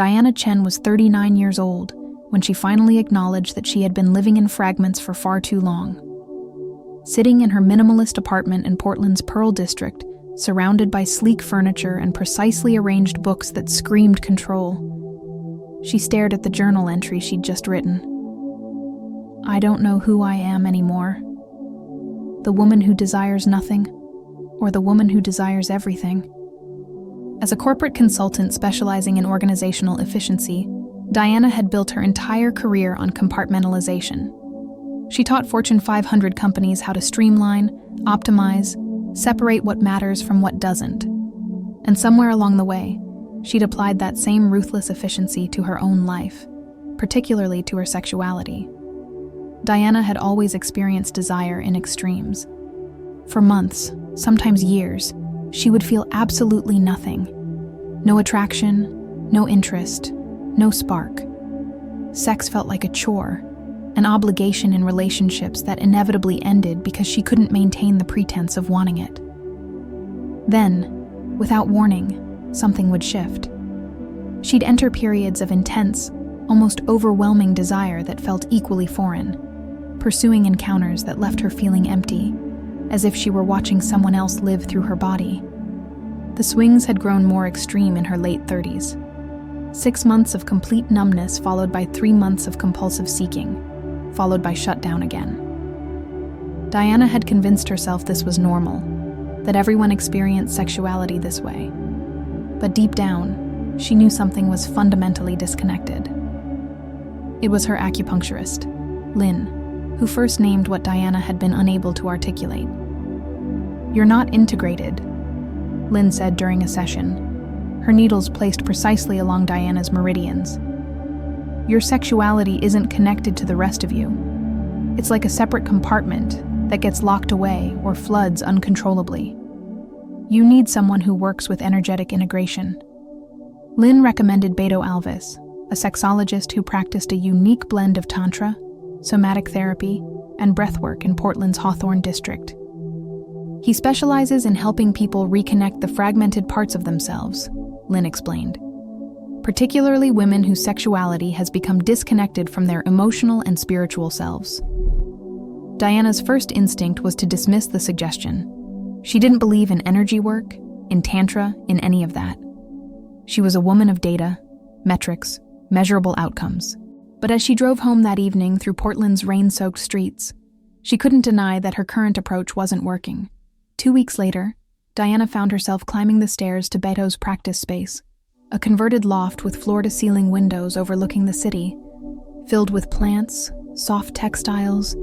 Diana Chen was 39 years old when she finally acknowledged that she had been living in fragments for far too long. Sitting in her minimalist apartment in Portland's Pearl District, surrounded by sleek furniture and precisely arranged books that screamed control, she stared at the journal entry she'd just written. "I don't know who I am anymore. The woman who desires nothing, or the woman who desires everything." As a corporate consultant specializing in organizational efficiency, Diana had built her entire career on compartmentalization. She taught Fortune 500 companies how to streamline, optimize, separate what matters from what doesn't. And somewhere along the way, she'd applied that same ruthless efficiency to her own life, particularly to her sexuality. Diana had always experienced desire in extremes. For months, sometimes years, she would feel absolutely nothing. No attraction, no interest, no spark. Sex felt like a chore, an obligation in relationships that inevitably ended because she couldn't maintain the pretense of wanting it. Then, without warning, something would shift. She'd enter periods of intense, almost overwhelming desire that felt equally foreign, pursuing encounters that left her feeling empty, as if she were watching someone else live through her body. The swings had grown more extreme in her late 30s. 6 months of complete numbness followed by 3 months of compulsive seeking, followed by shutdown again. Diana had convinced herself this was normal, that everyone experienced sexuality this way. But deep down, she knew something was fundamentally disconnected. It was her acupuncturist, Lynn, who first named what Diana had been unable to articulate. "You're not integrated," Lynn said during a session, her needles placed precisely along Diana's meridians. "Your sexuality isn't connected to the rest of you. It's like a separate compartment that gets locked away or floods uncontrollably. You need someone who works with energetic integration." Lynn recommended Beto Alves, a sexologist who practiced a unique blend of tantra, somatic therapy, and breathwork in Portland's Hawthorne district. "He specializes in helping people reconnect the fragmented parts of themselves," Lynn explained, "particularly women whose sexuality has become disconnected from their emotional and spiritual selves." Diana's first instinct was to dismiss the suggestion. She didn't believe in energy work, in tantra, in any of that. She was a woman of data, metrics, measurable outcomes. But as she drove home that evening through Portland's rain-soaked streets, she couldn't deny that her current approach wasn't working. 2 weeks later, Diana found herself climbing the stairs to Beto's practice space, a converted loft with floor-to-ceiling windows overlooking the city, filled with plants, soft textiles,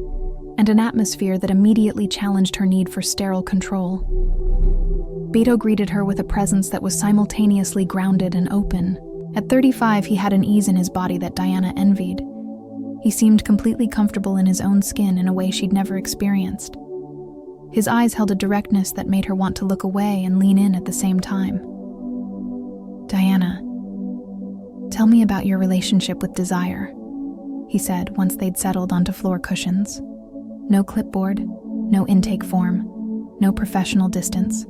and an atmosphere that immediately challenged her need for sterile control. Beto greeted her with a presence that was simultaneously grounded and open. At 35, he had an ease in his body that Diana envied. He seemed completely comfortable in his own skin in a way she'd never experienced. His eyes held a directness that made her want to look away and lean in at the same time. "Diana, tell me about your relationship with desire," he said once they'd settled onto floor cushions. No clipboard, no intake form, no professional distance,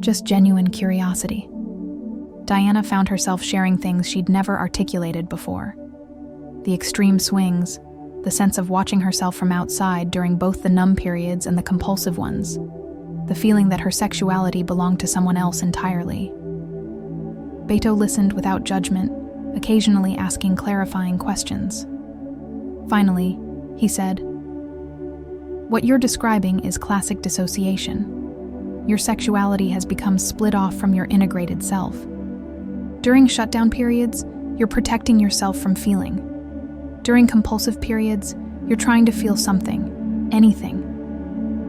just genuine curiosity. Diana found herself sharing things she'd never articulated before. The extreme swings, the sense of watching herself from outside during both the numb periods and the compulsive ones, the feeling that her sexuality belonged to someone else entirely. Beto listened without judgment, occasionally asking clarifying questions. Finally, he said, "What you're describing is classic dissociation. Your sexuality has become split off from your integrated self. During shutdown periods, you're protecting yourself from feeling. During compulsive periods, you're trying to feel something, anything,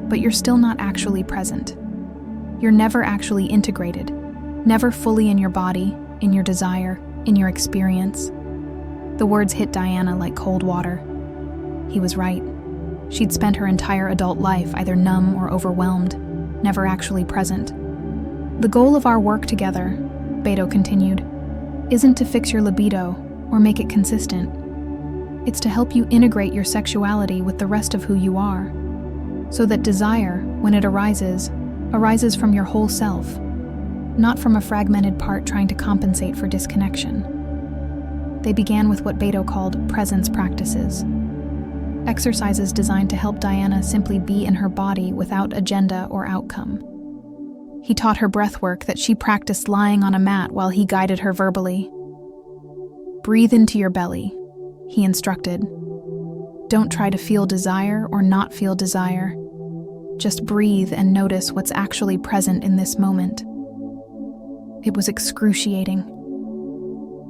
but you're still not actually present. You're never actually integrated, never fully in your body, in your desire, in your experience." The words hit Diana like cold water. He was right. She'd spent her entire adult life either numb or overwhelmed, never actually present. "The goal of our work together," Beto continued, "isn't to fix your libido or make it consistent. It's to help you integrate your sexuality with the rest of who you are, so that desire, when it arises from your whole self, not from a fragmented part trying to compensate for disconnection." They began with what Beto called presence practices, exercises designed to help Diana simply be in her body without agenda or outcome. He taught her breath work that she practiced lying on a mat while he guided her verbally. Breathe into your belly, he instructed. Don't try to feel desire or not feel desire. Just breathe and notice what's actually present in this moment. It was excruciating.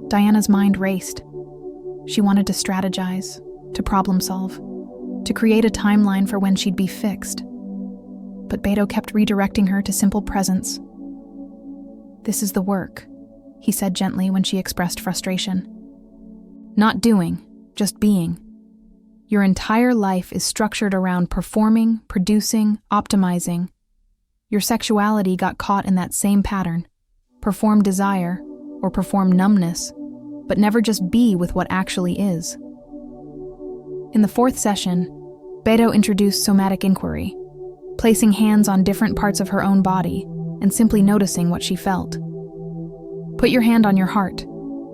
Diana's mind raced. She wanted to strategize, to problem solve, to create a timeline for when she'd be fixed. But Beto kept redirecting her to simple presence. This is the work, he said gently when she expressed frustration. Not doing, just being. Your entire life is structured around performing, producing, optimizing. Your sexuality got caught in that same pattern. Perform desire, or perform numbness, but never just be with what actually is. In the fourth session, Beto introduced somatic inquiry, placing hands on different parts of her own body and simply noticing what she felt. Put your hand on your heart,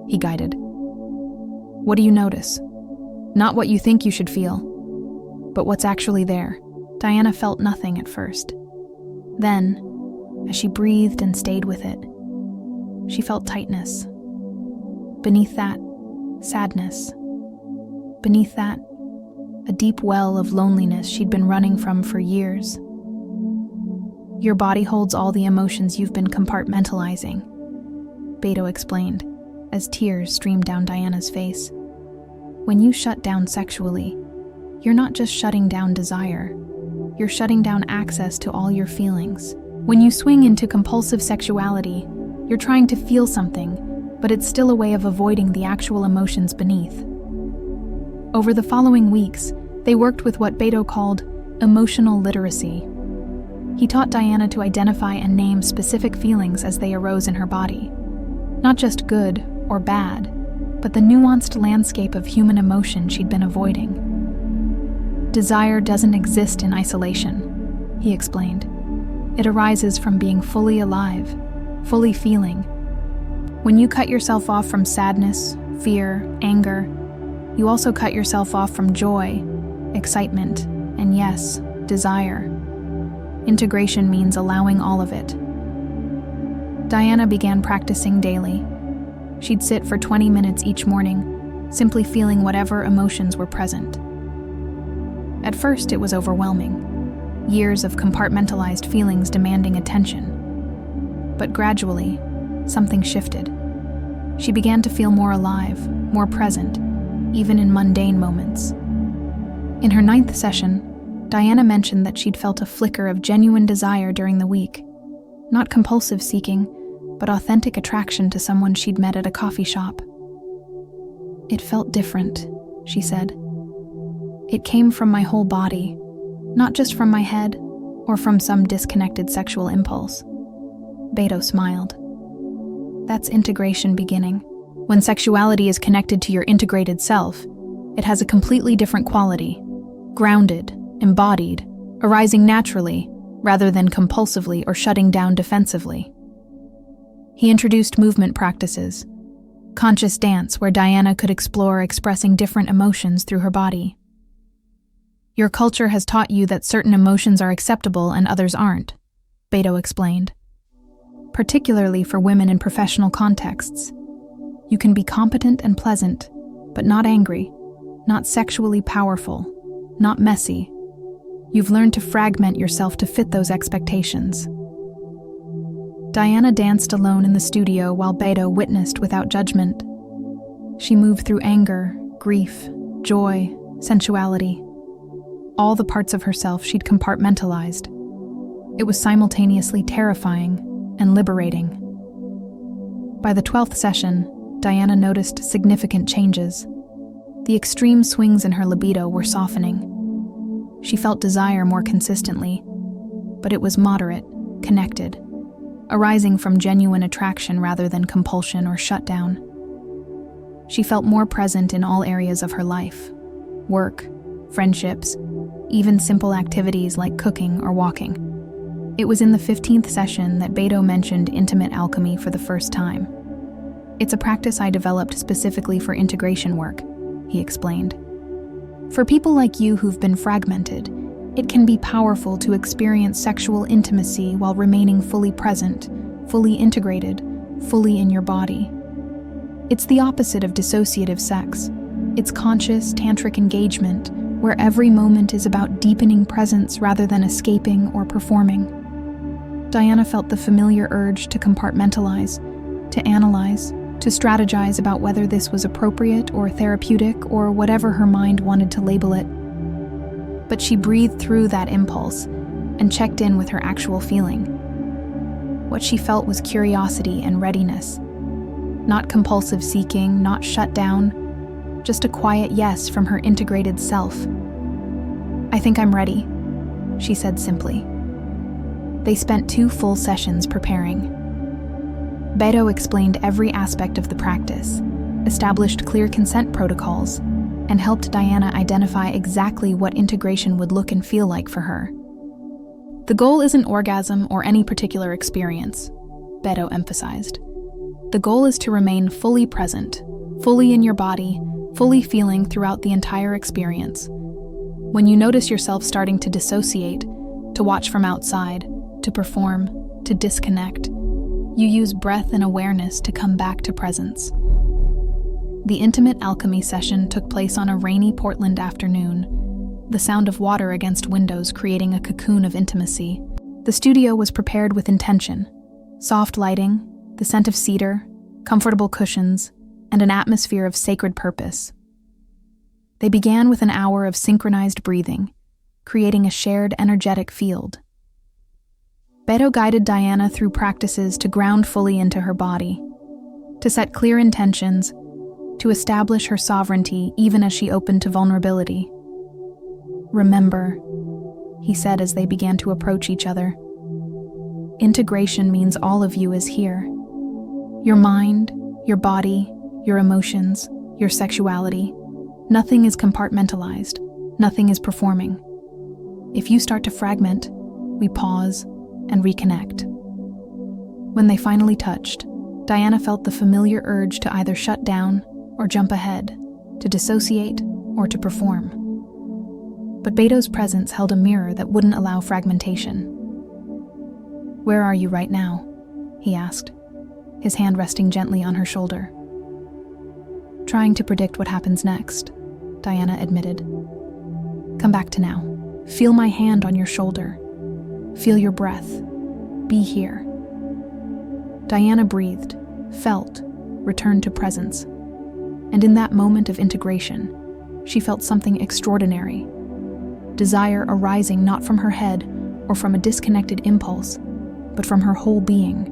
he guided. What do you notice? Not what you think you should feel, but what's actually there. Diana felt nothing at first. Then, as she breathed and stayed with it, she felt tightness. Beneath that, sadness. Beneath that, a deep well of loneliness she'd been running from for years. Your body holds all the emotions you've been compartmentalizing, Beto explained, as tears streamed down Diana's face. When you shut down sexually, you're not just shutting down desire, you're shutting down access to all your feelings. When you swing into compulsive sexuality, you're trying to feel something, but it's still a way of avoiding the actual emotions beneath. Over the following weeks, they worked with what Beto called emotional literacy. He taught Diana to identify and name specific feelings as they arose in her body. Not just good or bad, but the nuanced landscape of human emotion she'd been avoiding. Desire doesn't exist in isolation, he explained. It arises from being fully alive, fully feeling. When you cut yourself off from sadness, fear, anger, you also cut yourself off from joy, excitement, and yes, desire. Integration means allowing all of it. Diana began practicing daily. She'd sit for 20 minutes each morning, simply feeling whatever emotions were present. At first, it was overwhelming, years of compartmentalized feelings demanding attention. But gradually, something shifted. She began to feel more alive, more present, even in mundane moments. In her 9th session, Diana mentioned that she'd felt a flicker of genuine desire during the week, not compulsive seeking, but authentic attraction to someone she'd met at a coffee shop. It felt different, she said. It came from my whole body, not just from my head or from some disconnected sexual impulse. Beto smiled. That's integration beginning. When sexuality is connected to your integrated self, it has a completely different quality, grounded, embodied, arising naturally, rather than compulsively or shutting down defensively. He introduced movement practices, conscious dance where Diana could explore expressing different emotions through her body. Your culture has taught you that certain emotions are acceptable and others aren't, Beto explained. Particularly for women in professional contexts. You can be competent and pleasant, but not angry, not sexually powerful, not messy. You've learned to fragment yourself to fit those expectations. Diana danced alone in the studio while Beto witnessed without judgment. She moved through anger, grief, joy, sensuality, all the parts of herself she'd compartmentalized. It was simultaneously terrifying and liberating. By the 12th session, Diana noticed significant changes. The extreme swings in her libido were softening. She felt desire more consistently, but it was moderate, connected, arising from genuine attraction rather than compulsion or shutdown. She felt more present in all areas of her life: work, friendships, even simple activities like cooking or walking. It was in the 15th session that Beto mentioned intimate alchemy for the first time. It's a practice I developed specifically for integration work, he explained. For people like you who've been fragmented, it can be powerful to experience sexual intimacy while remaining fully present, fully integrated, fully in your body. It's the opposite of dissociative sex. It's conscious, tantric engagement, where every moment is about deepening presence rather than escaping or performing. Diana felt the familiar urge to compartmentalize, to analyze, to strategize about whether this was appropriate or therapeutic or whatever her mind wanted to label it. But she breathed through that impulse and checked in with her actual feeling. What she felt was curiosity and readiness. Not compulsive seeking, not shut down, just a quiet yes from her integrated self. "I think I'm ready," she said simply. They spent 2 full sessions preparing. Beto explained every aspect of the practice, established clear consent protocols, and helped Diana identify exactly what integration would look and feel like for her. The goal isn't orgasm or any particular experience, Beto emphasized. The goal is to remain fully present, fully in your body, fully feeling throughout the entire experience. When you notice yourself starting to dissociate, to watch from outside, to perform, to disconnect, you use breath and awareness to come back to presence. The intimate alchemy session took place on a rainy Portland afternoon, the sound of water against windows creating a cocoon of intimacy. The studio was prepared with intention: soft lighting, the scent of cedar, comfortable cushions, and an atmosphere of sacred purpose. They began with an hour of synchronized breathing, creating a shared energetic field. Beto guided Diana through practices to ground fully into her body, to set clear intentions, to establish her sovereignty even as she opened to vulnerability. "Remember," he said as they began to approach each other, "integration means all of you is here. Your mind, your body, your emotions, your sexuality. Nothing is compartmentalized. Nothing is performing. If you start to fragment, we pause and reconnect." When they finally touched, Diana felt the familiar urge to either shut down or jump ahead, to dissociate or to perform. But Beto's presence held a mirror that wouldn't allow fragmentation. "Where are you right now?" he asked, his hand resting gently on her shoulder. "Trying to predict what happens next," Diana admitted. "Come back to now. Feel my hand on your shoulder. Feel your breath. Be here." Diana breathed, felt, returned to presence. And in that moment of integration, she felt something extraordinary. Desire arising not from her head or from a disconnected impulse, but from her whole being.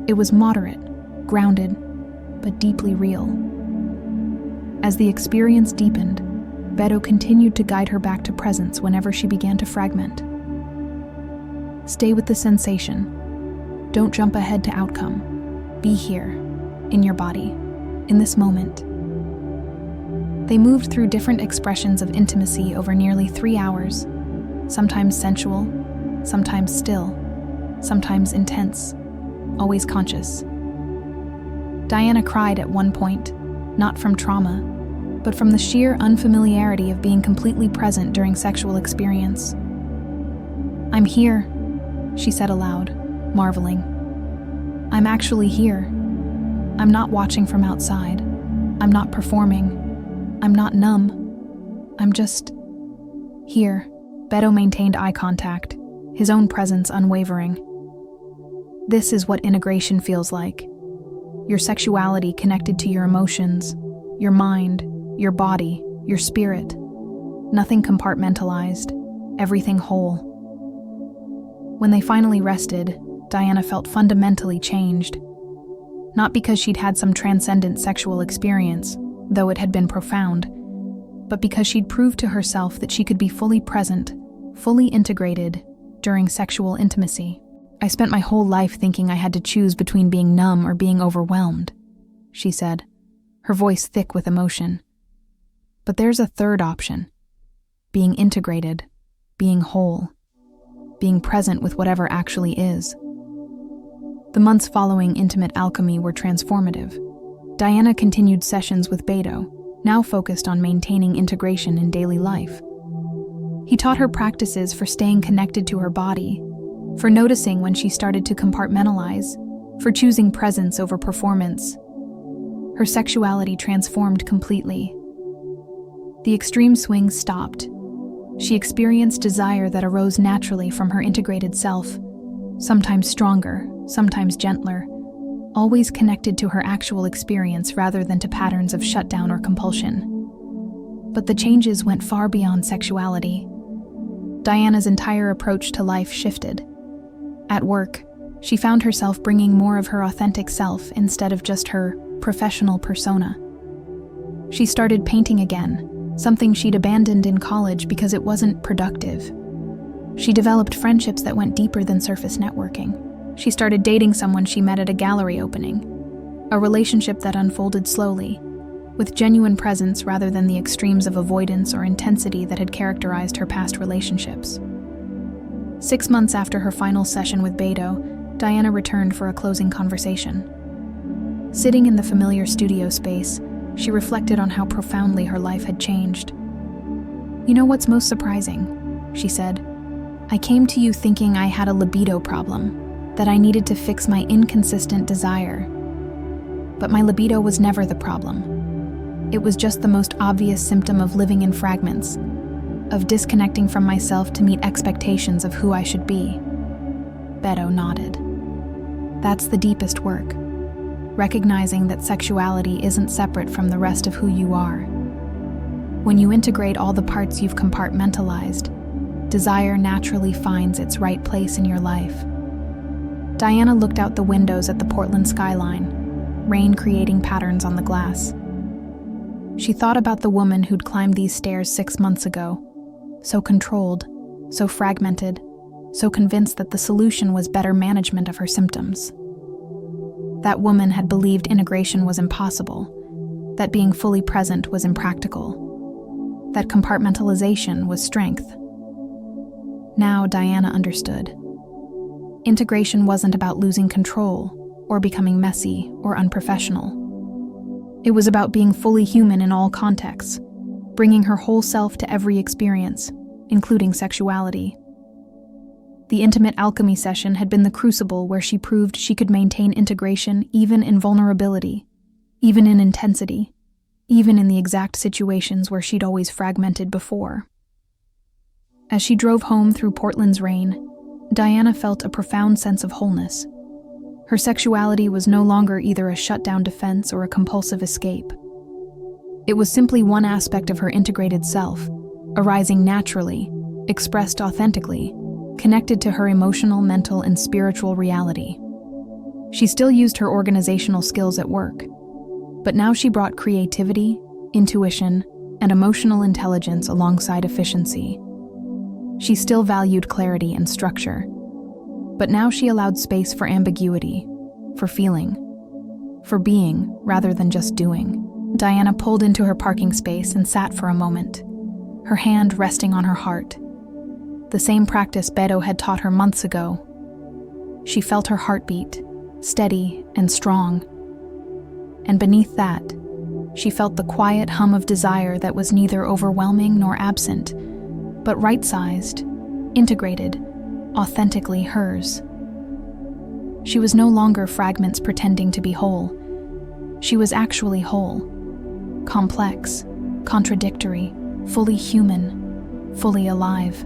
It was moderate, grounded, but deeply real. As the experience deepened, Beto continued to guide her back to presence whenever she began to fragment. "Stay with the sensation. Don't jump ahead to outcome. Be here, in your body, in this moment." They moved through different expressions of intimacy over nearly 3 hours, sometimes sensual, sometimes still, sometimes intense, always conscious. Diana cried at one point, not from trauma, but from the sheer unfamiliarity of being completely present during sexual experience. "I'm here," she said aloud, marveling. "I'm actually here. I'm not watching from outside. I'm not performing. I'm not numb. I'm just here." Beto maintained eye contact, his own presence unwavering. "This is what integration feels like. Your sexuality connected to your emotions, your mind, your body, your spirit. Nothing compartmentalized, everything whole." When they finally rested, Diana felt fundamentally changed. Not because she'd had some transcendent sexual experience, though it had been profound, but because she'd proved to herself that she could be fully present, fully integrated, during sexual intimacy. "I spent my whole life thinking I had to choose between being numb or being overwhelmed," she said, her voice thick with emotion. "But there's a third option. Being integrated, being whole, being present with whatever actually is." The months following intimate alchemy were transformative. Diana continued sessions with Beto, now focused on maintaining integration in daily life. He taught her practices for staying connected to her body, for noticing when she started to compartmentalize, for choosing presence over performance. Her sexuality transformed completely. The extreme swings stopped. She experienced desire that arose naturally from her integrated self, sometimes stronger, sometimes gentler, always connected to her actual experience rather than to patterns of shutdown or compulsion. But the changes went far beyond sexuality. Diana's entire approach to life shifted. At work, she found herself bringing more of her authentic self instead of just her professional persona. She started painting again, something she'd abandoned in college because it wasn't productive. She developed friendships that went deeper than surface networking. She started dating someone she met at a gallery opening, a relationship that unfolded slowly, with genuine presence rather than the extremes of avoidance or intensity that had characterized her past relationships. 6 months after her final session with Beto, Diana returned for a closing conversation. Sitting in the familiar studio space, she reflected on how profoundly her life had changed. "You know what's most surprising?" she said. "I came to you thinking I had a libido problem, that I needed to fix my inconsistent desire. But my libido was never the problem. It was just the most obvious symptom of living in fragments, of disconnecting from myself to meet expectations of who I should be." Beto nodded. "That's the deepest work, recognizing that sexuality isn't separate from the rest of who you are. When you integrate all the parts you've compartmentalized, desire naturally finds its right place in your life." Diana looked out the windows at the Portland skyline, rain creating patterns on the glass. She thought about the woman who'd climbed these stairs 6 months ago, so controlled, so fragmented, so convinced that the solution was better management of her symptoms. That woman had believed integration was impossible, that being fully present was impractical, that compartmentalization was strength. Now Diana understood. Integration wasn't about losing control or becoming messy or unprofessional. It was about being fully human in all contexts, bringing her whole self to every experience, including sexuality. The intimate alchemy session had been the crucible where she proved she could maintain integration even in vulnerability, even in intensity, even in the exact situations where she'd always fragmented before. As she drove home through Portland's rain, Diana felt a profound sense of wholeness. Her sexuality was no longer either a shutdown defense or a compulsive escape. It was simply one aspect of her integrated self, arising naturally, expressed authentically, connected to her emotional, mental, and spiritual reality. She still used her organizational skills at work, but now she brought creativity, intuition, and emotional intelligence alongside efficiency. She still valued clarity and structure, but now she allowed space for ambiguity, for feeling, for being rather than just doing. Diana pulled into her parking space and sat for a moment, her hand resting on her heart. The same practice Beto had taught her months ago. She felt her heartbeat, steady and strong. And beneath that, she felt the quiet hum of desire that was neither overwhelming nor absent, but right-sized, integrated, authentically hers. She was no longer fragments pretending to be whole. She was actually whole, complex, contradictory, fully human, fully alive.